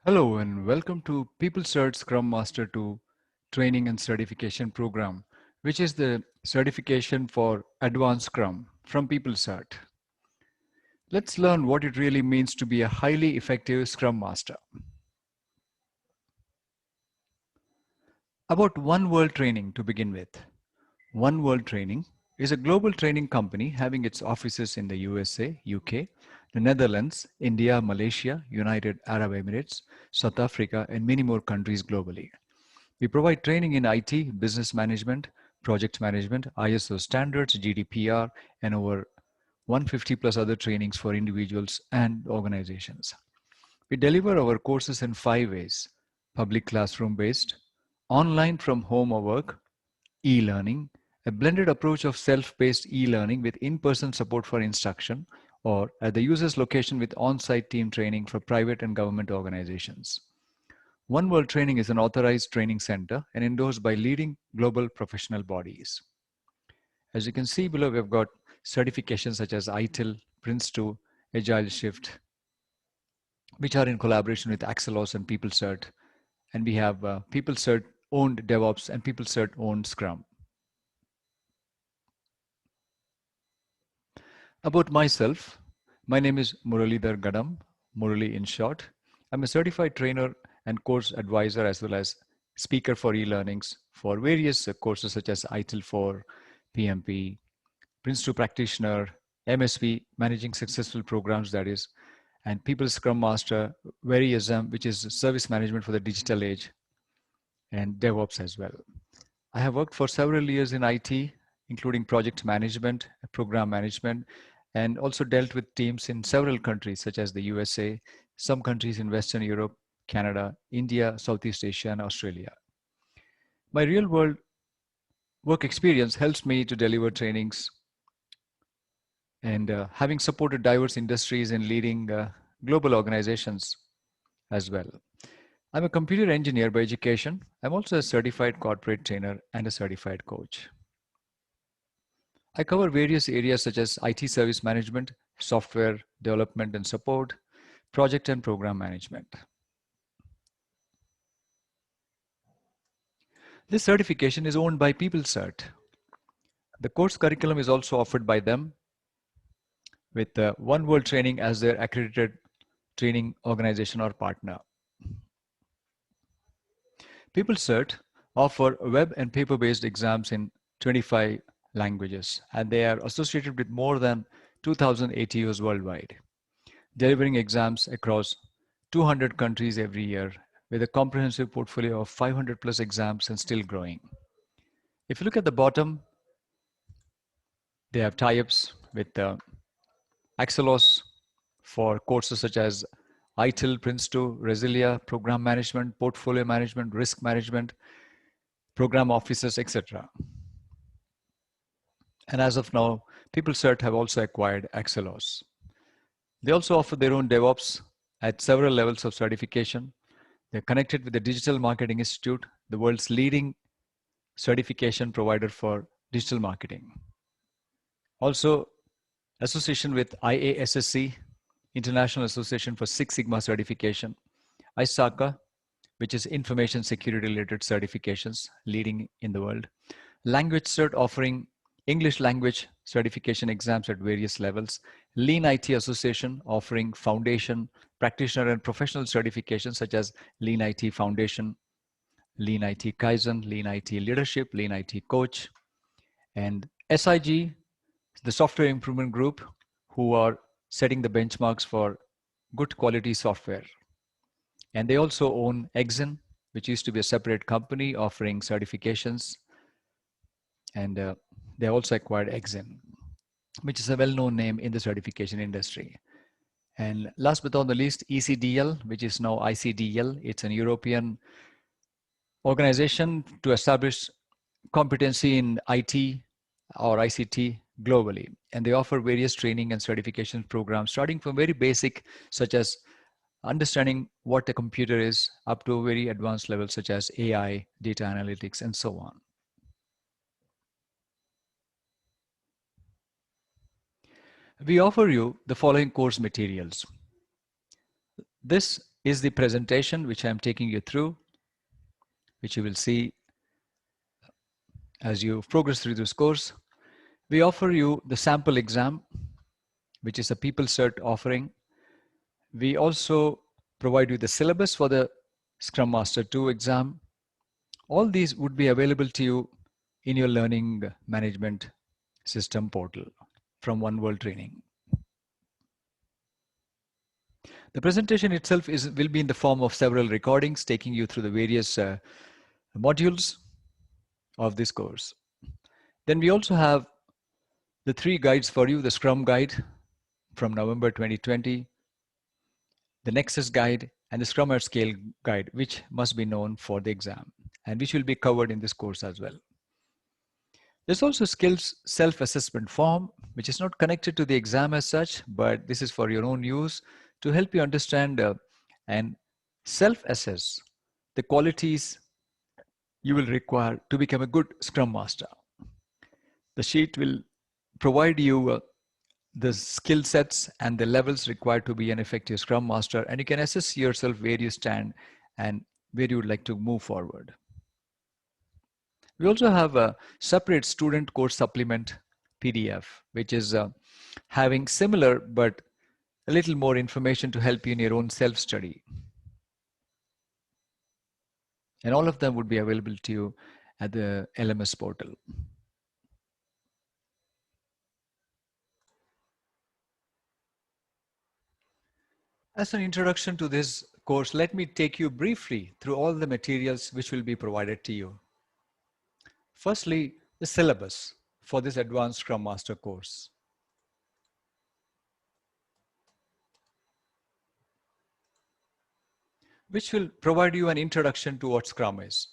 Hello and welcome to PeopleCert Scrum Master II training and certification program, which is the certification for advanced Scrum from PeopleCert. Let's learn what it really means to be a highly effective Scrum Master. About One World Training to begin with. One World Training is a global training company having its offices in the USA, UK, the Netherlands, India, Malaysia, United Arab Emirates, South Africa, and many more countries globally. We provide training in IT, business management, project management, ISO standards, GDPR, and over 150 plus other trainings for individuals and organizations. We deliver our courses in 5 ways: public classroom based, online from home or work, e-learning, a blended approach of self-paced e-learning with in-person support for instruction, or at the user's location with on-site team training for private and government organizations. One World Training is an authorized training center and endorsed by leading global professional bodies. As you can see below, we've got certifications such as ITIL, Prince2, Agile Shift, which are in collaboration with Axelos and PeopleCert. And we have PeopleCert owned DevOps and PeopleCert owned Scrum. About myself, my name is Muralidhar Gadam, Murali in short. I'm a certified trainer and course advisor as well as speaker for e-learnings for various courses such as ITIL 4, PMP, Prince2 practitioner, MSP, managing successful programs that is, and People Scrum Master, Verism, which is service management for the digital age, and DevOps as well. I have worked for several years in IT, including project management, program management, and also dealt with teams in several countries such as the USA, some countries in Western Europe, Canada, India, Southeast Asia, and Australia. My real world work experience helps me to deliver trainings and having supported diverse industries and leading global organizations as well. I'm a computer engineer by education. I'm also a certified corporate trainer and a certified coach. I cover various areas such as IT service management, software development and support, project and program management. This certification is owned by PeopleCert. The course curriculum is also offered by them with One World Training as their accredited training organization or partner. PeopleCert offer web and paper-based exams in 25 languages, and they are associated with more than 2,000 ATOs worldwide, delivering exams across 200 countries every year with a comprehensive portfolio of 500 plus exams and still growing. If you look at the bottom, they have tie-ups with Axelos for courses such as ITIL, Prince2, Resilia, program management, portfolio management, risk management, program officers, etc. And as of now, PeopleCert have also acquired Axelos. They also offer their own DevOps at several levels of certification. They're connected with the Digital Marketing Institute, the world's leading certification provider for digital marketing. Also, association with IASSC, International Association for Six Sigma Certification, ISACA, which is information security related certifications leading in the world, Language Cert offering English language certification exams at various levels, Lean IT Association offering foundation, practitioner and professional certifications such as Lean IT Foundation, Lean IT Kaizen, Lean IT Leadership, Lean IT Coach, and SIG, the Software Improvement Group, who are setting the benchmarks for good quality software. And they also own Exen, which used to be a separate company offering certifications. And they also acquired Exen, which is a well-known name in the certification industry. And last but not the least, ECDL, which is now ICDL. It's an European organization to establish competency in IT or ICT globally. And they offer various training and certification programs, starting from very basic, such as understanding what a computer is, up to very advanced levels such as AI, data analytics, and so on. We offer you the following course materials. This is the presentation which I am taking you through, which you will see as you progress through this course. We offer you the sample exam, which is a PeopleCert offering. We also provide you the syllabus for the Scrum Master II exam. All these would be available to you in your learning management system portal from One World Training. The presentation itself will be in the form of several recordings taking you through the various modules of this course. Then we also have the 3 guides for you: the Scrum Guide from November 2020, the Nexus Guide, and the Scrum at Scale Guide, which must be known for the exam and which will be covered in this course as well. There's also skills self-assessment form, which is not connected to the exam as such, but this is for your own use to help you understand and self-assess the qualities you will require to become a good Scrum Master. The sheet will provide you the skill sets and the levels required to be an effective Scrum Master, and you can assess yourself where you stand and where you would like to move forward. We also have a separate student course supplement PDF, which is having similar but a little more information to help you in your own self-study. And all of them would be available to you at the LMS portal. As an introduction to this course, let me take you briefly through all the materials which will be provided to you. Firstly, the syllabus for this Advanced Scrum Master course. Which will provide you an introduction to what Scrum is.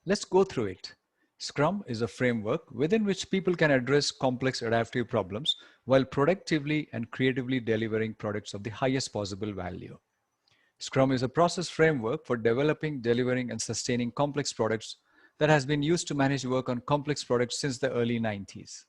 Let's go through it. Scrum is a framework within which people can address complex adaptive problems while productively and creatively delivering products of the highest possible value. Scrum is a process framework for developing, delivering, and sustaining complex products that has been used to manage work on complex products since the early 90s.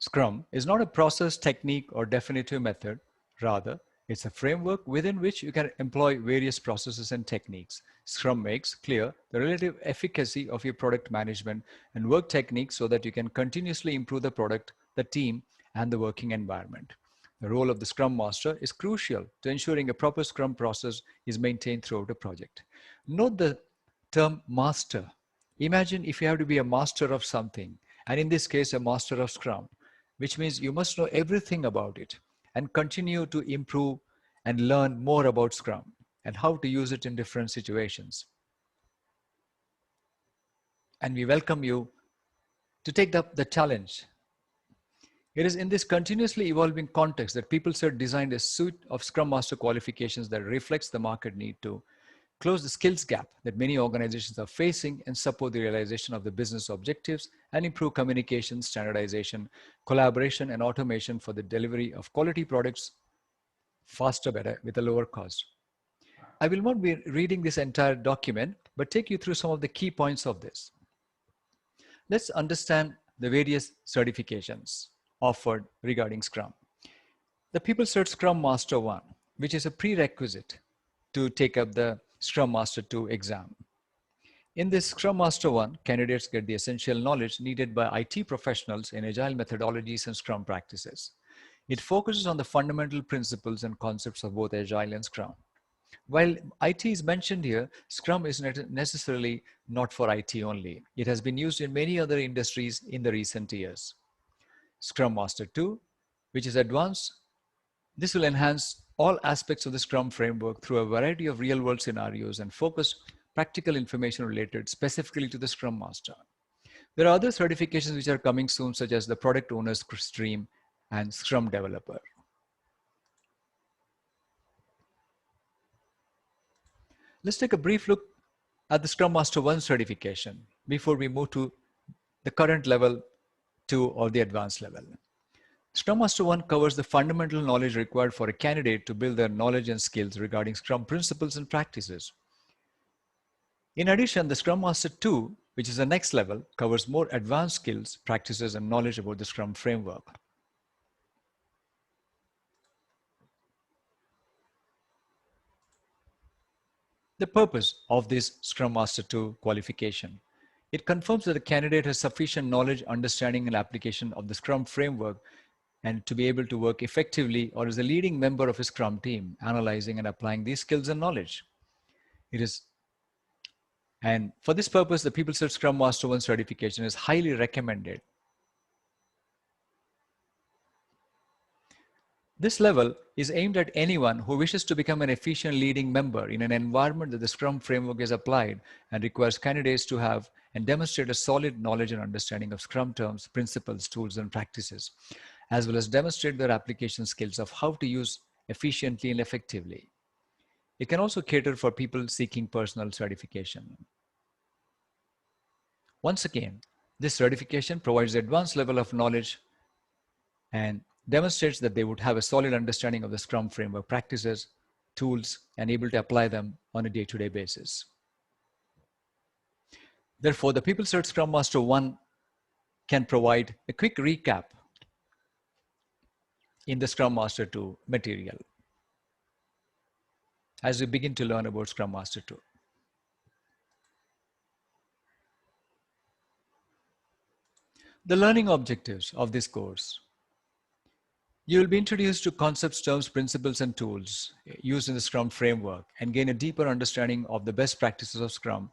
Scrum is not a process, technique, or definitive method. Rather, it's a framework within which you can employ various processes and techniques. Scrum makes clear the relative efficacy of your product management and work techniques so that you can continuously improve the product, the team, and the working environment. The role of the Scrum Master is crucial to ensuring a proper Scrum process is maintained throughout a project. Note the term master. Imagine if you have to be a master of something, and in this case, a master of Scrum, which means you must know everything about it and continue to improve and learn more about Scrum and how to use it in different situations. And we welcome you to take up the challenge. It is in this continuously evolving context that PeopleCert designed a suite of Scrum Master qualifications that reflects the market need to close the skills gap that many organizations are facing and support the realization of the business objectives and improve communication, standardization, collaboration, and automation for the delivery of quality products faster, better, with a lower cost. I will not be reading this entire document, but take you through some of the key points of this. Let's understand the various certifications offered regarding Scrum. The PeopleCert Scrum Master 1, which is a prerequisite to take up the Scrum Master 2 exam. In this Scrum Master 1, candidates get the essential knowledge needed by IT professionals in agile methodologies and Scrum practices. It focuses on the fundamental principles and concepts of both agile and Scrum. While IT is mentioned here, Scrum is necessarily not for IT only. It has been used in many other industries in the recent years. Scrum Master 2, which is advanced, this will enhance all aspects of the Scrum framework through a variety of real-world scenarios and focus practical information related specifically to the Scrum Master. There are other certifications which are coming soon, such as the Product Owner's Stream and Scrum Developer. Let's take a brief look at the Scrum Master 1 certification before we move to the current level 2 or the advanced level. Scrum Master 1 covers the fundamental knowledge required for a candidate to build their knowledge and skills regarding Scrum principles and practices. In addition, the Scrum Master 2, which is the next level, covers more advanced skills, practices, and knowledge about the Scrum framework. The purpose of this Scrum Master II qualification. It confirms that the candidate has sufficient knowledge, understanding, and application of the Scrum framework and to be able to work effectively or as a leading member of a Scrum team, analyzing and applying these skills and knowledge. It is, and for this purpose, the PeopleCert Scrum Master 1 certification is highly recommended. This level is aimed at anyone who wishes to become an efficient leading member in an environment that the Scrum framework is applied and requires candidates to have and demonstrate a solid knowledge and understanding of Scrum terms, principles, tools, and practices, as well as demonstrate their application skills of how to use efficiently and effectively. It can also cater for people seeking personal certification. Once again, this certification provides advanced level of knowledge and demonstrates that they would have a solid understanding of the Scrum framework practices, tools, and able to apply them on a day-to-day basis. Therefore, the PeopleCert Scrum Master 1 can provide a quick recap in the Scrum Master 2 material as we begin to learn about Scrum Master 2. The learning objectives of this course. You will be introduced to concepts, terms, principles, and tools used in the Scrum framework and gain a deeper understanding of the best practices of Scrum,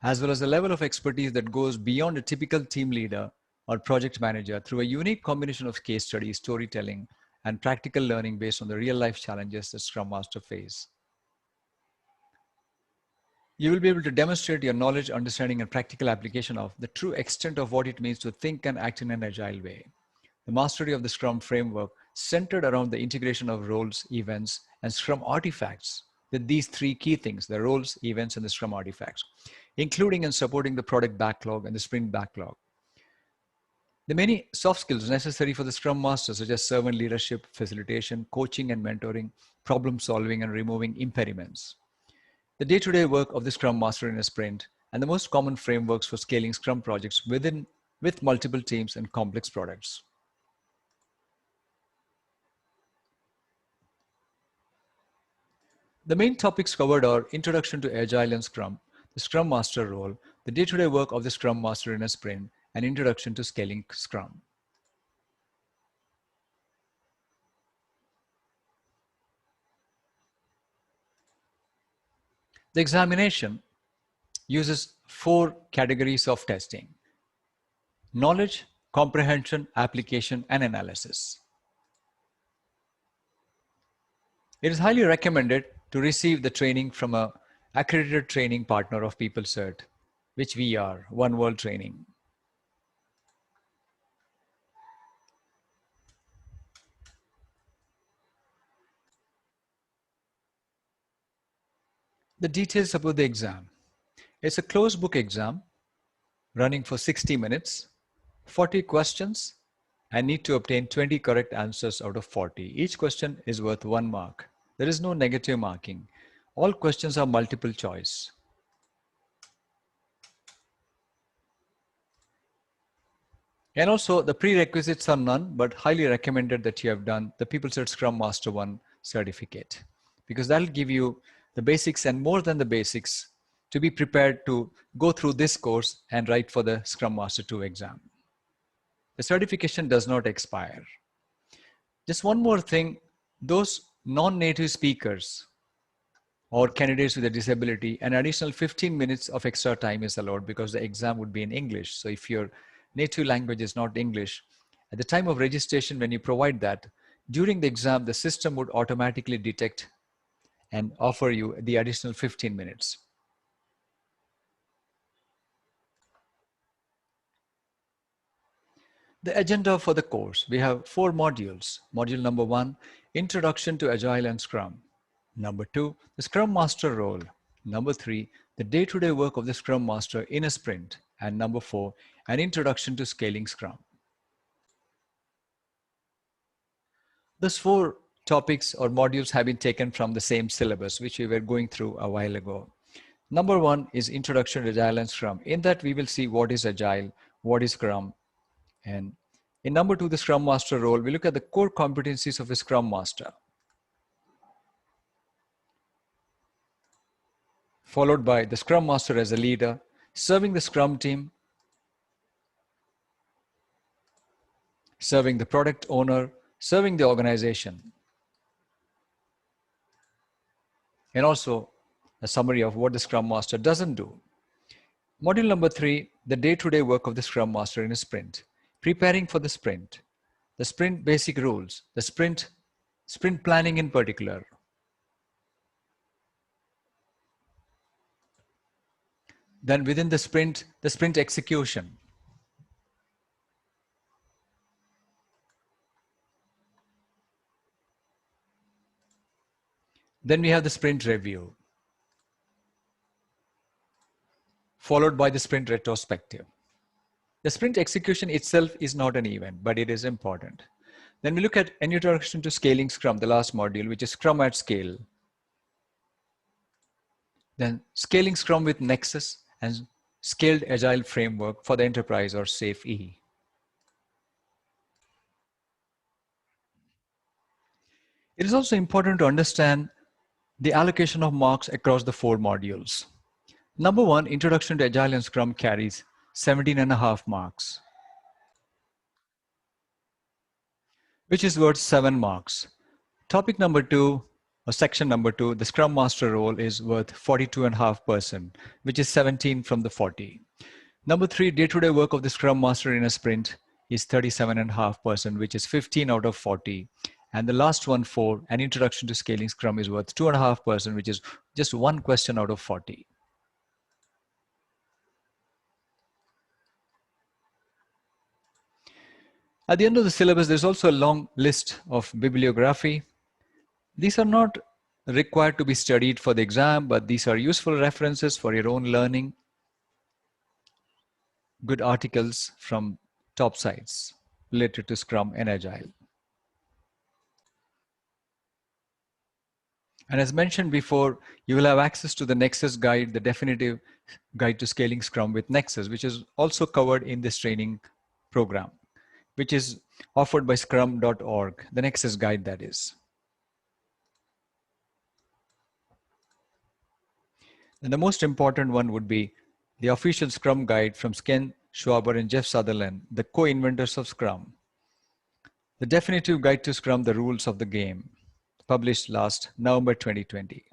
as well as a level of expertise that goes beyond a typical team leader or project manager through a unique combination of case studies, storytelling, and practical learning based on the real-life challenges that Scrum Master face. You will be able to demonstrate your knowledge, understanding, and practical application of the true extent of what it means to think and act in an agile way. The mastery of the Scrum framework centered around the integration of roles, events, and Scrum artifacts with these three key things, the roles, events, and the Scrum artifacts, including and supporting the product backlog and the sprint backlog. The many soft skills necessary for the Scrum Master, such as servant leadership, facilitation, coaching and mentoring, problem solving, and removing impediments. The day-to-day work of the Scrum Master in a sprint, and the most common frameworks for scaling Scrum projects with multiple teams and complex products. The main topics covered are Introduction to Agile and Scrum, the Scrum Master role, the day-to-day work of the Scrum Master in a sprint, and Introduction to Scaling Scrum. The examination uses 4 categories of testing: knowledge, comprehension, application, and analysis. It is highly recommended to receive the training from an accredited training partner of PeopleCert, which we are, One World Training. The details about the exam. It's a closed book exam running for 60 minutes, 40 questions, and need to obtain 20 correct answers out of 40. Each question is worth 1 mark. There is no negative marking. All questions are multiple choice. And also the prerequisites are none, but highly recommended that you have done the PeopleCert Scrum Master 1 certificate, because that'll give you the basics and more than the basics to be prepared to go through this course and write for the Scrum Master 2 exam. The certification does not expire. Just one more thing, those non-native speakers or candidates with a disability, an additional 15 minutes of extra time is allowed because the exam would be in English. So if your native language is not English, at the time of registration, when you provide that, during the exam, the system would automatically detect and offer you the additional 15 minutes. The agenda for the course, we have 4 modules. Module number 1, Introduction to Agile and Scrum. Number 2, the Scrum Master role. Number 3, the day-to-day work of the Scrum Master in a sprint. And number 4, an introduction to scaling Scrum. These 4 topics or modules have been taken from the same syllabus, which we were going through a while ago. Number 1 is Introduction to Agile and Scrum. In that, we will see what is Agile, what is Scrum. And in number 2, the Scrum Master role, we look at the core competencies of a Scrum Master. followed by the Scrum Master as a leader, serving the Scrum team, serving the product owner, serving the organization, and also a summary of what the Scrum Master doesn't do. Module number 3, the day-to-day work of the Scrum Master in a sprint, preparing for the sprint basic rules, the sprint planning in particular. Then within the sprint execution. Then we have the sprint review, followed by the sprint retrospective. The sprint execution itself is not an event, but it is important. Then we look at an introduction to scaling Scrum, the last module, which is Scrum at scale. Then scaling Scrum with Nexus and scaled agile framework for the enterprise, or SAFe. It is also important to understand the allocation of marks across the 4 modules. Number 1, Introduction to Agile and Scrum carries 17.5 marks, which is worth 7 marks. Topic number 2, or section number 2, the Scrum Master role is worth 42.5%, which is 17 from the 40. Number 3, day-to-day work of the Scrum Master in a sprint is 37.5%, which is 15 out of 40. And the last one, 4, an introduction to scaling Scrum, is worth 2.5%, which is just 1 question out of 40. At the end of the syllabus, there's also a long list of bibliography. These are not required to be studied for the exam, but these are useful references for your own learning. Good articles from top sites related to Scrum and Agile. And as mentioned before, you will have access to the Nexus guide, the definitive guide to scaling Scrum with Nexus, which is also covered in this training program, which is offered by scrum.org, the Nexus guide, that is. And the most important one would be the official Scrum guide from Ken Schwaber and Jeff Sutherland, the co-inventors of Scrum. The definitive guide to Scrum, the rules of the game, published last November 2020.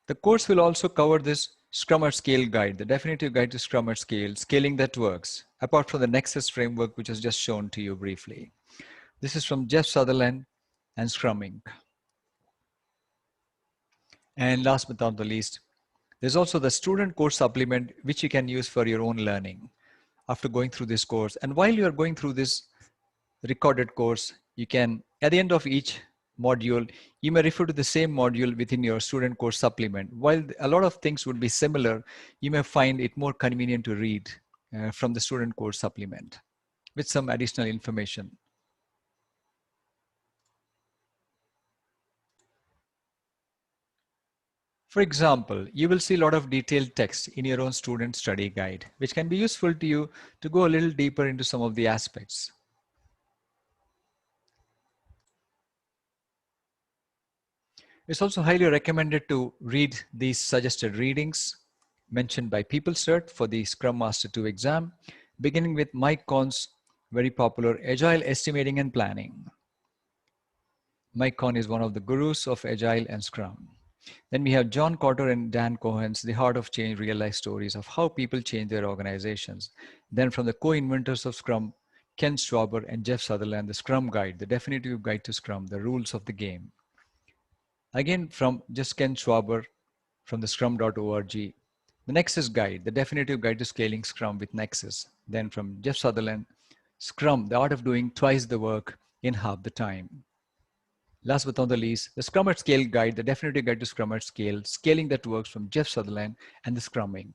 The course will also cover this Scrum at Scale guide, the definitive guide to Scrum at Scale, scaling that works, apart from the Nexus framework, which is just shown to you briefly. This is from Jeff Sutherland and Scrum Inc. And last but not the least, there's also the student course supplement, which you can use for your own learning after going through this course. And while you are going through this recorded course, you can, at the end of each module, you may refer to the same module within your student course supplement. While a lot of things would be similar, you may find it more convenient to read from the student course supplement with some additional information. For example, you will see a lot of detailed text in your own student study guide, which can be useful to you to go a little deeper into some of the aspects. It's also highly recommended to read these suggested readings mentioned by PeopleCert for the Scrum Master II exam, beginning with Mike Cohn's very popular Agile Estimating and Planning. Mike Cohn is one of the gurus of Agile and Scrum. Then we have John Cotter and Dan Cohen's The Heart of Change, Real Life Stories of How People Change Their Organizations. Then from the co-inventors of Scrum, Ken Schwaber and Jeff Sutherland, the Scrum Guide, the definitive guide to Scrum, the rules of the game. Again, from just Ken Schwaber from the scrum.org, the Nexus Guide, the definitive guide to scaling Scrum with Nexus. Then from Jeff Sutherland, Scrum, the art of doing twice the work in half the time. Last but not the least, the Scrum at Scale guide, the definitive guide to Scrum at Scale, scaling that works from Jeff Sutherland and the Scrum Inc.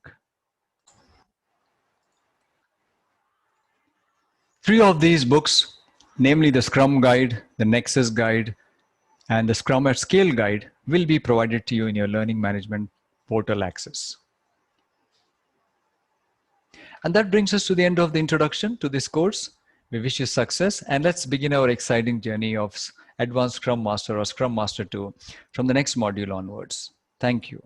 3 of these books, namely the Scrum Guide, the Nexus Guide, and the Scrum at Scale guide, will be provided to you in your learning management portal access. And that brings us to the end of the introduction to this course, We wish you success, and let's begin our exciting journey of Advanced Scrum Master or Scrum Master 2 from the next module onwards. Thank you.